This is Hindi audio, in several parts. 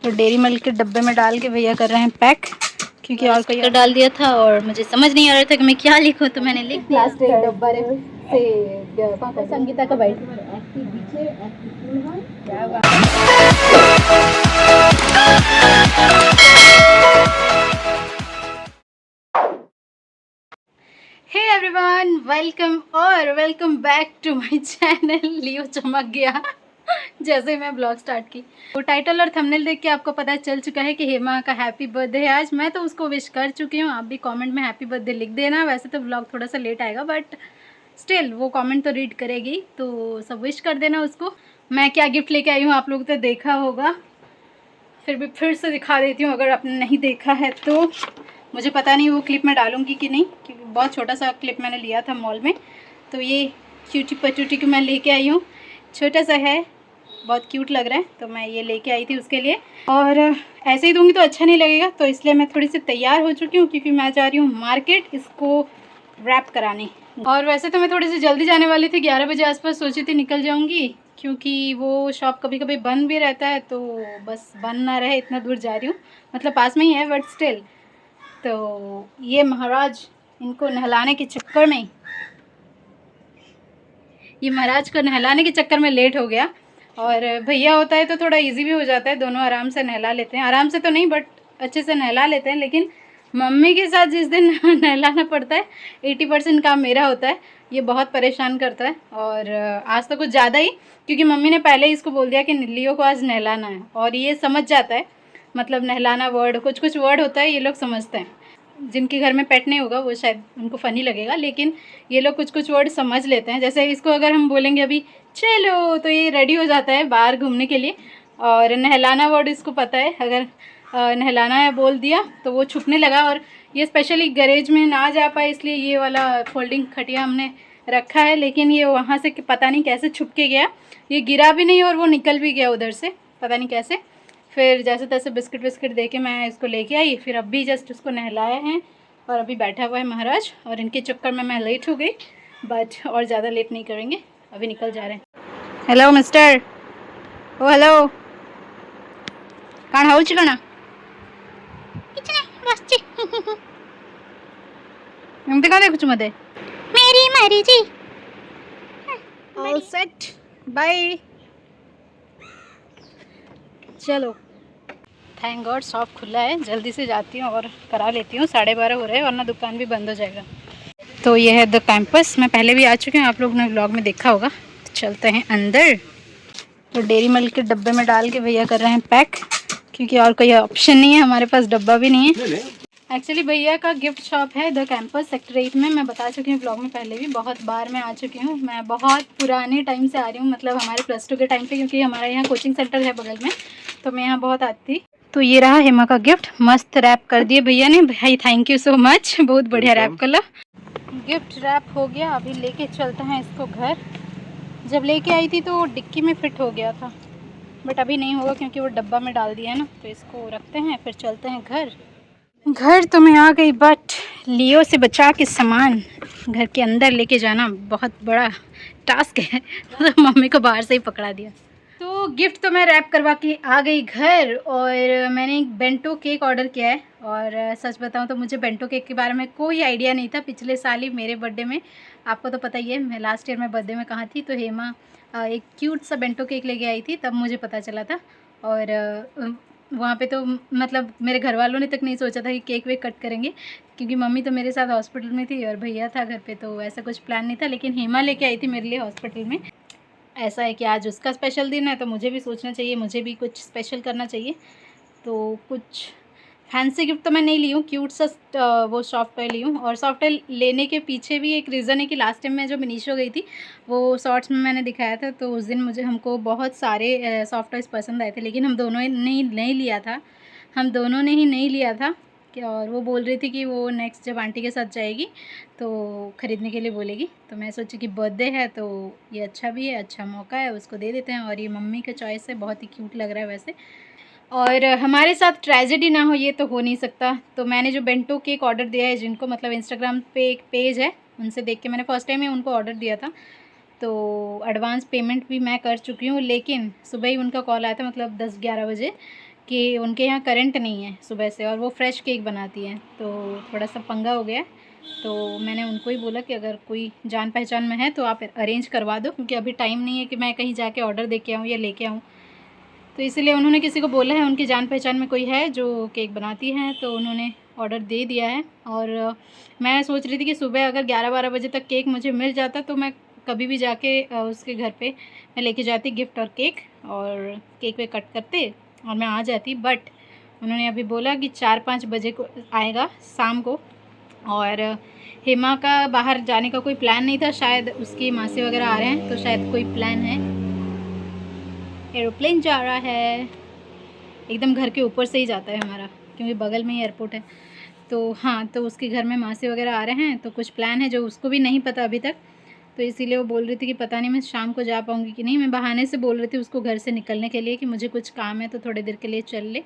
तो डेयरी मिल्क के डब्बे में डाल के भैया कर रहे हैं पैक, क्योंकि और कोई डाल दिया था और मुझे समझ नहीं आ रहा था कि मैं क्या लिखूं, तो मैंने लिख दिया प्लास्टिक डब्बा से संगीता का bite. Hey everyone, welcome back to my channel. Leo चमक गया जैसे मैं ब्लॉग स्टार्ट की। तो टाइटल और थंबनेल देख के आपको पता चल चुका है कि हेमा का हैप्पी बर्थडे है आज। मैं तो उसको विश कर चुकी हूँ, आप भी कमेंट में हैप्पी बर्थडे लिख देना। वैसे तो ब्लॉग थोड़ा सा लेट आएगा, बट स्टिल वो कमेंट तो रीड करेगी, तो सब विश कर देना उसको। मैं क्या गिफ्ट लेके आई हूँ आप लोग तो देखा होगा, फिर से दिखा देती हूँ अगर आपने नहीं देखा है तो। मुझे पता नहीं वो क्लिप मैं डालूँगी कि नहीं, क्योंकि बहुत छोटा सा क्लिप मैंने लिया था मॉल में। तो ये क्यूटी पटूटी को मैं लेके आई हूँ, छोटा सा है, बहुत क्यूट लग रहा है, तो मैं ये लेके आई थी उसके लिए। और ऐसे ही दूँगी तो अच्छा नहीं लगेगा, तो इसलिए मैं थोड़ी सी तैयार हो चुकी हूँ, क्योंकि मैं जा रही हूँ मार्केट इसको रैप कराने। और वैसे तो मैं थोड़ी सी जल्दी जाने वाली थी, 11 बजे आसपास सोची थी निकल जाऊँगी, क्योंकि वो शॉप कभी कभी बंद भी रहता है, तो बस बंद ना रहे इतना दूर जा रही हूँ। मतलब पास में ही है बट स्टिल। तो ये महाराज, इनको नहलाने के चक्कर में, ये महाराज को नहलाने के चक्कर में लेट हो गया। और भैया होता है तो थोड़ा इजी भी हो जाता है, दोनों आराम से नहला लेते हैं। आराम से तो नहीं बट अच्छे से नहला लेते हैं, लेकिन मम्मी के साथ जिस दिन नहलाना पड़ता है 80% काम मेरा होता है। ये बहुत परेशान करता है, और आज तो कुछ ज़्यादा ही, क्योंकि मम्मी ने पहले ही इसको बोल दिया कि लियो को आज नहलाना है, और ये समझ जाता है। मतलब नहलाना वर्ड, कुछ कुछ वर्ड होता है ये लोग समझते हैं। जिनके घर में पेट नहीं होगा वो शायद उनको फ़नी लगेगा, लेकिन ये लोग कुछ कुछ वर्ड समझ लेते हैं। जैसे इसको अगर हम बोलेंगे अभी चलो, तो ये रेडी हो जाता है बाहर घूमने के लिए। और नहलाना वर्ड इसको पता है, अगर नहलाना है बोल दिया तो वो छुपने लगा। और ये स्पेशली गैरेज में ना जा पाए, इसलिए ये वाला फोल्डिंग खटिया हमने रखा है, लेकिन ये वहाँ से पता नहीं कैसे छुप के गया। ये गिरा भी नहीं और वो निकल भी गया उधर से, पता नहीं कैसे। फिर जैसे तैसे बिस्किट विस्किट दे के मैं इसको लेके आई, फिर अभी जस्ट उसको नहलाए हैं, और अभी बैठा हुआ है महाराज। और इनके चक्कर में मैं लेट हो गई, बट और ज़्यादा लेट नहीं करेंगे, अभी निकल जा रहे हैं। हेलो मिस्टर, ओ हेलो, कहाँ हाउल चिकना एमती कहाँ कुछ मत मेरी मर्जी। All set, bye. चलो, थैंक गॉड शॉप खुला है, जल्दी से जाती हूँ और करा लेती हूँ। 12:30 हो रहे हैं, वरना दुकान भी बंद हो जाएगा। तो ये है द कैंपस, मैं पहले भी आ चुकी हूँ, आप लोगों ने व्लॉग में देखा होगा। चलते हैं अंदर। तो डेयरी मिल्क के डब्बे में डाल के भैया कर रहे हैं पैक, क्योंकि और कोई ऑप्शन नहीं है, हमारे पास डब्बा भी नहीं है। एक्चुअली भैया का गिफ्ट शॉप है द कैंपस सेक्टर 8 में। मैं बता चुकी हूँ ब्लॉग में, पहले भी बहुत बार मैं आ चुकी हूँ। मैं बहुत पुराने टाइम से आ रही हूँ, मतलब हमारे +2 के टाइम पे, क्योंकि हमारे यहाँ कोचिंग सेंटर है बगल में, तो मैं यहाँ बहुत आती थी। तो ये रहा हेमा का गिफ्ट, मस्त रैप कर दिए भैया ने। भाई थैंक यू सो मच, बहुत बढ़िया रैप कर लो। गिफ्ट रैप हो गया, अभी लेके चलते हैं इसको घर। जब लेके आई थी तो डिक्की में फिट हो गया था, बट अभी नहीं होगा क्योंकि वो डब्बा में डाल दिया है ना। तो इसको रखते हैं, फिर चलते हैं घर। घर तो मैं आ गई, बट लियो से बचा के सामान घर के अंदर लेके जाना बहुत बड़ा टास्क है तो मम्मी को बाहर से ही पकड़ा दिया। तो गिफ्ट तो मैं रैप करवा के आ गई घर, और मैंने एक बेंटो केक ऑर्डर किया है। और सच बताऊं तो मुझे बेंटो केक के बारे में कोई आइडिया नहीं था। पिछले साल ही मेरे बर्थडे में, आपको तो पता ही है मैं लास्ट ईयर में बर्थडे में कहाँ थी, तो हेमा एक क्यूट सा बेंटो केक लेके आई थी, तब मुझे पता चला था। और वहाँ पे तो मतलब मेरे घर वालों ने तक नहीं सोचा था कि केक वेक कट करेंगे, क्योंकि मम्मी तो मेरे साथ हॉस्पिटल में थी और भैया था घर पे, तो ऐसा कुछ प्लान नहीं था। लेकिन हेमा लेके आई थी मेरे लिए हॉस्पिटल में। ऐसा है कि आज उसका स्पेशल दिन है, तो मुझे भी सोचना चाहिए, मुझे भी कुछ स्पेशल करना चाहिए। तो कुछ फैंसी गिफ्ट तो मैं नहीं ली हूँ, क्यूट सा वो सॉफ्ट टॉय ली हूँ। और सॉफ्ट टॉय लेने के पीछे भी एक रीज़न है कि लास्ट टाइम मैं जो मिनीशो गई थी, वो शॉर्ट्स में मैंने दिखाया था, तो उस दिन हमको बहुत सारे सॉफ्ट टॉयज़ पसंद आए थे, लेकिन हम दोनों ने नहीं लिया था, हम दोनों ने ही नहीं लिया था। और वो बोल रही थी कि वो नेक्स्ट जब आंटी के साथ जाएगी तो ख़रीदने के लिए बोलेगी। तो मैं सोची कि बर्थडे है तो ये अच्छा भी है, अच्छा मौका है, उसको दे देते हैं। और ये मम्मी का चॉइस है, बहुत ही क्यूट लग रहा है वैसे। और हमारे साथ ट्रेजेडी ना हो ये तो हो नहीं सकता। तो मैंने जो बेंटो केक ऑर्डर दिया है, जिनको मतलब इंस्टाग्राम पे एक पेज है, उनसे देख के मैंने फ़र्स्ट टाइम ही उनको ऑर्डर दिया था। तो एडवांस पेमेंट भी मैं कर चुकी हूँ, लेकिन सुबह ही उनका कॉल आया था, मतलब 10-11 बजे, कि उनके यहाँ करंट नहीं है सुबह से और वो फ्रेश केक बनाती हैं, तो थोड़ा सा पंगा हो गया। तो मैंने उनको ही बोला कि अगर कोई जान पहचान में है तो आप अरेंज करवा दो, क्योंकि अभी टाइम नहीं है कि मैं कहीं जाके ऑर्डर दे के आऊँ या लेके आऊँ। तो इसलिए उन्होंने किसी को बोला है, उनकी जान पहचान में कोई है जो केक बनाती है, तो उन्होंने ऑर्डर दे दिया है। और मैं सोच रही थी कि सुबह अगर 11-12 बजे तक केक मुझे मिल जाता तो मैं कभी भी जाके उसके घर पे मैं लेके जाती गिफ्ट और केक पे कट करते और मैं आ जाती। बट उन्होंने अभी बोला कि 4-5 बजे को आएगा शाम को। और हेमा का बाहर जाने का कोई प्लान नहीं था, शायद उसकी मासी वगैरह आ रहे हैं तो शायद कोई प्लान है। एरोप्लेन जा रहा है, एकदम घर के ऊपर से ही जाता है हमारा, क्योंकि बगल में ही एयरपोर्ट है। तो हाँ, तो उसके घर में मासी वगैरह आ रहे हैं तो कुछ प्लान है जो उसको भी नहीं पता अभी तक। तो इसीलिए वो बोल रही थी कि पता नहीं मैं शाम को जा पाऊँगी कि नहीं। मैं बहाने से बोल रही थी उसको घर से निकलने के लिए कि मुझे कुछ काम है तो थोड़ी देर के लिए चल ले।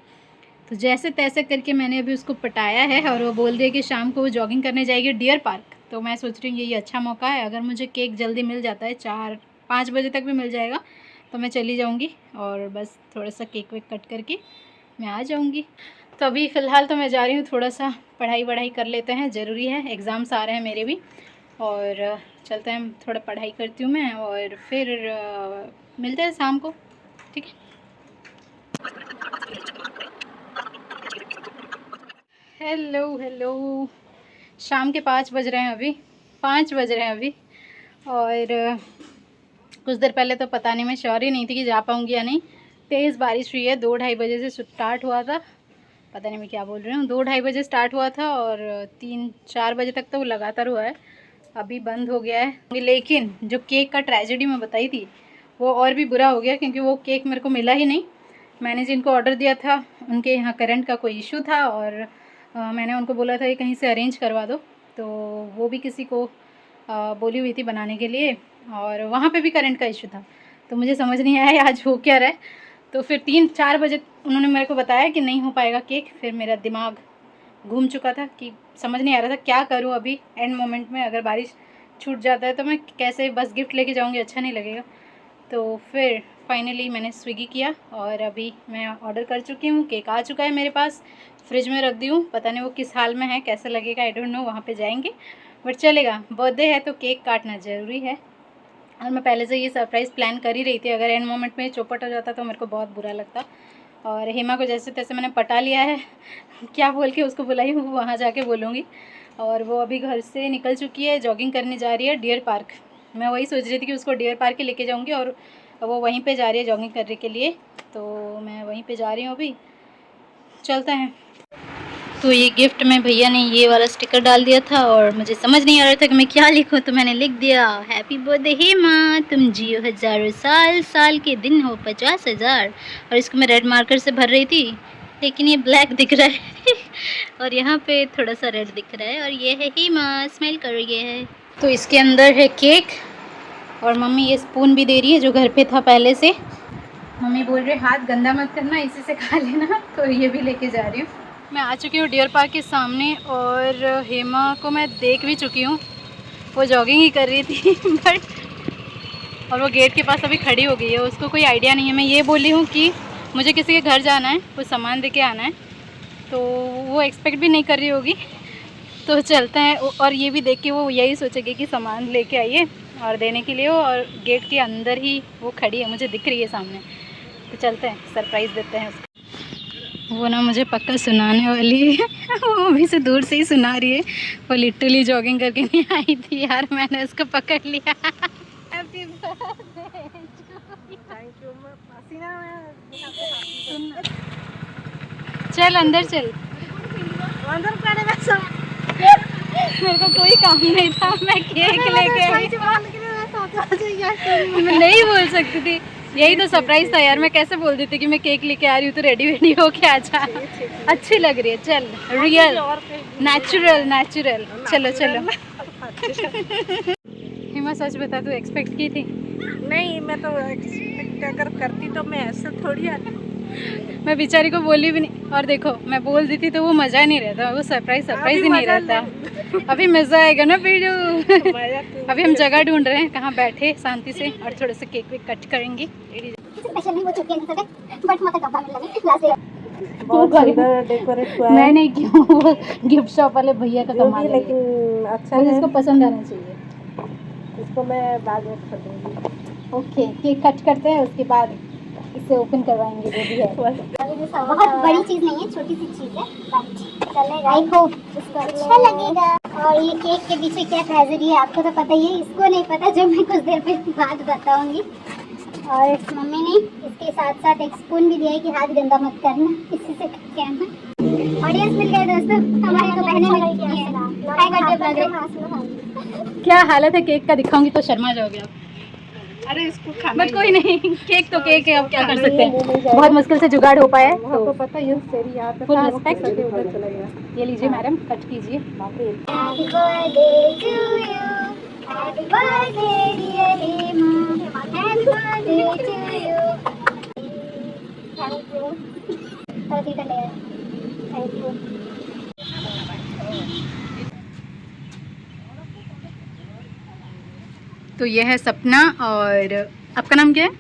तो जैसे तैसे करके मैंने अभी उसको पटाया है और वो बोल रही है कि शाम को वो जॉगिंग करने जाएगी डियर पार्क। तो मैं सोच रही हूँ ये अच्छा मौका है, अगर मुझे केक जल्दी मिल जाता है 4-5 बजे तक भी मिल जाएगा तो मैं चली जाऊँगी और बस थोड़ा सा केक वेक कट करके मैं आ जाऊँगी। तो अभी फ़िलहाल तो मैं जा रही हूँ, थोड़ा सा पढ़ाई कर लेते हैं, ज़रूरी है, एग्ज़ाम्स आ रहे हैं मेरे भी। और चलते हैं, थोड़ा पढ़ाई करती हूँ मैं और फिर मिलते हैं शाम को, ठीक है। हेलो, शाम के 5 बज रहे हैं अभी, 5 बज रहे हैं अभी। और कुछ देर पहले तो पता नहीं, मैं श्योर ही नहीं थी कि जा पाऊँगी या नहीं। तेज़ बारिश हुई है, 2-2:30 बजे से स्टार्ट हुआ था, पता नहीं मैं क्या बोल रही हूँ, 2-2:30 बजे स्टार्ट हुआ था और 3-4 बजे तक तो वो लगातार हुआ है, अभी बंद हो गया है। लेकिन जो केक का ट्रेजेडी मैं बताई थी वो और भी बुरा हो गया, क्योंकि वो केक मेरे को मिला ही नहीं। मैंने जिनको ऑर्डर दिया था उनके यहाँ करंट का कोई इशू था और मैंने उनको बोला था कि कहीं से अरेंज करवा दो, तो वो भी किसी को बोली हुई थी बनाने के लिए और वहाँ पे भी करंट का इशू था। तो मुझे समझ नहीं आया आज हो क्या रहा है। तो फिर 3-4 बजे उन्होंने मेरे को बताया कि नहीं हो पाएगा केक। फिर मेरा दिमाग घूम चुका था कि समझ नहीं आ रहा था क्या करूँ अभी एंड मोमेंट में। अगर बारिश छूट जाता है तो मैं कैसे बस गिफ्ट लेके जाऊँगी, अच्छा नहीं लगेगा। तो फिर फाइनली मैंने स्विगी किया और अभी मैं ऑर्डर कर चुकी हूँ, केक आ चुका है मेरे पास, फ्रिज में रख दी हूँ, पता नहीं वो किस हाल में है, कैसा लगेगा आई डोंट नो, वहाँ पे जाएंगे बट चलेगा, बर्थडे है तो केक काटना ज़रूरी है। और मैं पहले से ये सरप्राइज़ प्लान कर ही रही थी, अगर एंड मोमेंट में चौपट हो जाता तो मेरे को बहुत बुरा लगता। और हेमा को जैसे तैसे मैंने पटा लिया है क्या बोल के उसको बुलाई हूँ, वहाँ जाके बोलूँगी। और वो अभी घर से निकल चुकी है, जॉगिंग करने जा रही है डियर पार्क। मैं वही सोच रही थी कि उसको डियर पार्क ही लेके जाऊँगी और वो वहीं पे जा रही है जॉगिंग करने के लिए, तो मैं वहीं पे जा रही हूँ अभी, चलते हैं। तो ये गिफ्ट में भैया ने ये वाला स्टिकर डाल दिया था और मुझे समझ नहीं आ रहा था कि मैं क्या लिखूं, तो मैंने लिख दिया हैप्पी बर्थडे हेमा, तुम जियो हज़ारों साल, साल के दिन हो 50,000। और इसको मैं रेड मार्कर से भर रही थी लेकिन ये ब्लैक दिख रहा है और यहाँ पे थोड़ा सा रेड दिख रहा है। और ये है हेमा, स्माइल कर रही है। तो इसके अंदर है केक और मम्मी ये स्पून भी दे रही है जो घर पे था पहले से। मम्मी बोल रही है हाथ गंदा मत करना, इसी से खा लेना, तो ये भी लेके जा रही हूँ। मैं आ चुकी हूँ डियर पार्क के सामने और हेमा को मैं देख भी चुकी हूँ, वो जॉगिंग ही कर रही थी बट और वो गेट के पास अभी खड़ी हो गई है, उसको कोई आइडिया नहीं है। मैं ये बोली हूँ कि मुझे किसी के घर जाना है, कुछ सामान दे के आना है, तो वो एक्सपेक्ट भी नहीं कर रही होगी। तो चलते हैं, और ये भी देख के वो यही सोचेगी कि सामान लेके आइए और देने के लिए हो, और गेट के अंदर ही वो खड़ी है, मुझे दिख रही है सामने। तो चलते हैं, सरप्राइज़ देते हैं उसको। वो ना मुझे पक्का सुनाने वाली है वो अभी से दूर से ही सुना रही है, वो लिटरली जॉगिंग करके नहीं आई थी यार, मैंने उसको पकड़ लिया। Happy birthday, thank you. चल अंदर चल, मेरे को कोई काम नहीं था, मैं केक लेके आई। मैं नहीं बोल सकती थी, यही तो सरप्राइज था यार, मैं कैसे बोल देती कि मैं केक लेके आ रही हूँ तो रेडी वेडी होके आ जा। अच्छी लग रही है, चल रियल नेचुरल चलो चलो। हिमा सच बता, तू एक्सपेक्ट की थी? नहीं, मैं तो एक्सपेक्ट अगर करती तो मैं ऐसे थोड़ी आती। मैं बेचारी को बोली भी नहीं, और देखो मैं बोल दी थी तो वो मज़ा नहीं रहता, वो सरप्राइज ही नहीं रहता। अभी मज़ा आएगा ना फिर जो अभी हम जगह ढूंढ रहे हैं कहाँ बैठे शांति से और थोड़ा सा केक वेक कट करेंगे। बहुत सुंदर डेकोरेट हुआ है। मैं नहीं क्यों गिफ्ट शॉप वाले भैया का जो कमाल भी है, लेकिन अच्छा मुझे है। इसको पसंद आना चाहिए। इसको मैं बाद में खरीदूंगी। ओके, केक कट करते हैं, उसके बाद इसे ओपन करवाएंगे जो भी है। बहुत बड़ी चीज नहीं है, छोटी सी चीज है, बट चलेगा। आई होप इसको अच्छा लगेगा। और ये केक के पीछे क्या ट्रेजेडी है आपको तो पता ही है, इसको नहीं पता, जो मैं कुछ देर बाद बताऊंगी। और मम्मी ने इसके साथ साथ एक स्पून भी दिया है कि हाथ गंदा मत करना, इसी से करके आना। ऑडियंस मिल गए दोस्तों, हमारी तो बहनें मिल गई हैं। हाय बर्थडे। क्या हालत है केक का, दिखाऊंगी तो शर्मा जाओगे आप। अरे इसको खाना बट कोई नहीं, केक तो केक है, अब क्या कर खाना सकते ही नहीं हैं, जाएगा। बहुत मुश्किल से जुगाड़ हो पाया है। आपको तो पता है तेरी यहाँ पे Full था, respect। सके उधर चला गया। ये लीजिए मैडम, कट कीजिए। Happy birthday to you. Happy birthday dear Hema. Happy birthday to you. Thank you. Thank you. तो ये है सपना और आपका नाम क्या है?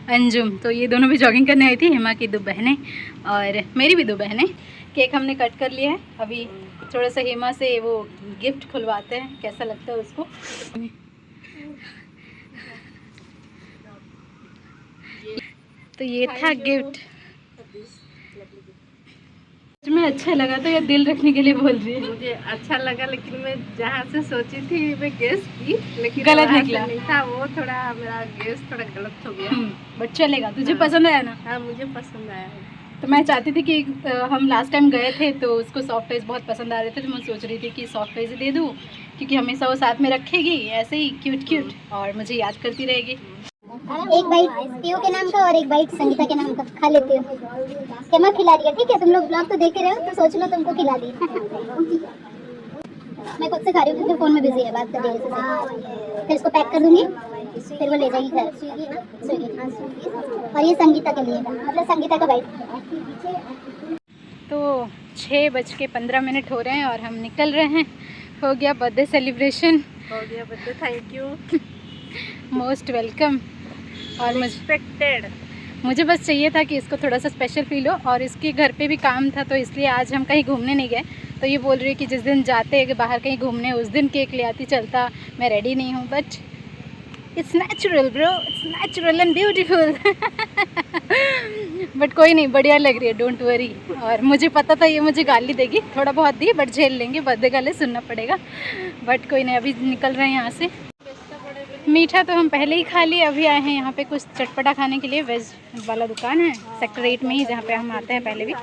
अंजुम। तो ये दोनों भी जॉगिंग करने आई थी, हेमा की दो बहनें और मेरी भी दो बहनें। केक हमने कट कर लिया है, अभी थोड़ा सा हेमा से वो गिफ्ट खुलवाते हैं, कैसा लगता है उसको। तो ये था गिफ्ट, में अच्छा लगा तो ये दिल रखने के लिए बोल रही है। मुझे अच्छा लगा, लेकिन मैं जहाँ से सोची थी मैं गेस की, लेकिन गलत वहाँ से निकला। नहीं था वो, थोड़ा मेरा गेस थोड़ा गलत हो गया। बट चलेगा, तुझे हाँ। पसंद आया ना? हाँ मुझे पसंद आया है। तो मैं चाहती थी कि हम लास्ट टाइम गए थे तो उसको सॉफ्ट टॉयज बहुत पसंद आ रहे थे, तो मैं सोच रही थी कि सॉफ्ट टॉयज दे दूँ, क्योंकि हमेशा वो साथ में रखेगी ऐसे ही क्यूट क्यूट और मुझे याद करती रहेगी। एक बाइट पीयू के नाम का और एक बाइट संगीता के नाम का खा लेती हूँ। हेमा खिला दिया, ठीक है? तुम लोग ब्लॉग तो देख रहे हो तो सोच लो तुमको खिला दी। मैं खुद से खा रही हूँ क्योंकि फोन में बिजी है, बात कर रही है। फिर इसको पैक कर दूंगी, फिर वो ले जाएगी घर। स्विगी। और ये संगीता के लिए, मतलब संगीता का बाइट। तो 6:15 हो रहे हैं और हम निकल रहे हैं। हो गया बर्थडे सेलिब्रेशन। हो गया birthday, thank you, most welcome. और मुझे बस चाहिए था कि इसको थोड़ा सा स्पेशल फील हो, और इसके घर पे भी काम था तो इसलिए आज हम कहीं घूमने नहीं गए। तो ये बोल रही है कि जिस दिन जाते हैं बाहर कहीं घूमने उस दिन केक ले आती, चलता। मैं रेडी नहीं हूँ, but it's natural bro, it's natural and beautiful. But कोई नहीं, बढ़िया लग रही है, डोंट वरी। और मुझे पता था ये मुझे गाली देगी, थोड़ा बहुत दी, बट झेल लेंगे, बर्थडे गाली सुनना पड़ेगा। बट कोई नहीं, अभी निकल रहे हैं यहाँ से। मीठा तो हम पहले ही खा लिए, अभी आए हैं यहाँ पे कुछ चटपटा खाने के लिए। वेज वाला दुकान है सेक्टर 8 में ही, जहाँ पे हम आते हैं पहले भी।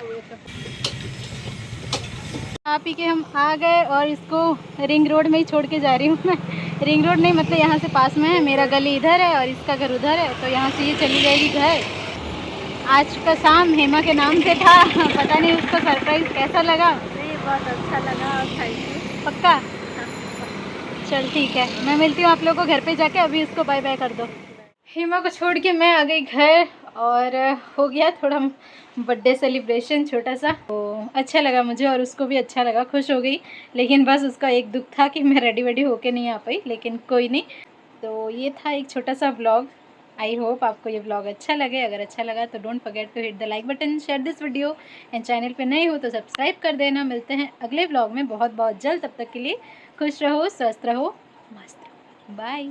खा पी के हम आ गए और इसको रिंग रोड में ही छोड़ के जा रही हूँ मैं। रिंग रोड नहीं, मतलब यहाँ से पास में है, मेरा गली इधर है और इसका घर उधर है, तो यहाँ से ये चली जाएगी घर। आज का शाम हेमा के नाम से था, पता नहीं उसको सरप्राइज़ कैसा लगा। नहीं बहुत अच्छा लगा, और थैंक यू। पक्का? चल ठीक है, मैं मिलती हूँ आप लोगों को घर पे जाके। अभी उसको बाय बाय कर दो। हेमा को छोड़ के मैं आ गई घर और हो गया थोड़ा बर्थडे सेलिब्रेशन छोटा सा। तो अच्छा लगा मुझे और उसको भी अच्छा लगा, खुश हो गई। लेकिन बस उसका एक दुख था कि मैं रेडी वेडी होके नहीं आ पाई, लेकिन कोई नहीं। तो ये था एक छोटा सा व्लॉग। आई होप आपको ये व्लॉग अच्छा लगे। अगर अच्छा लगा तो don't forget to hit the like button, share this video and channel पे नए हो तो सब्सक्राइब कर देना। मिलते हैं अगले व्लॉग में बहुत बहुत जल्द, तब तक के लिए खुश रहो, स्वस्थ रहो, मस्त रहो। बाय।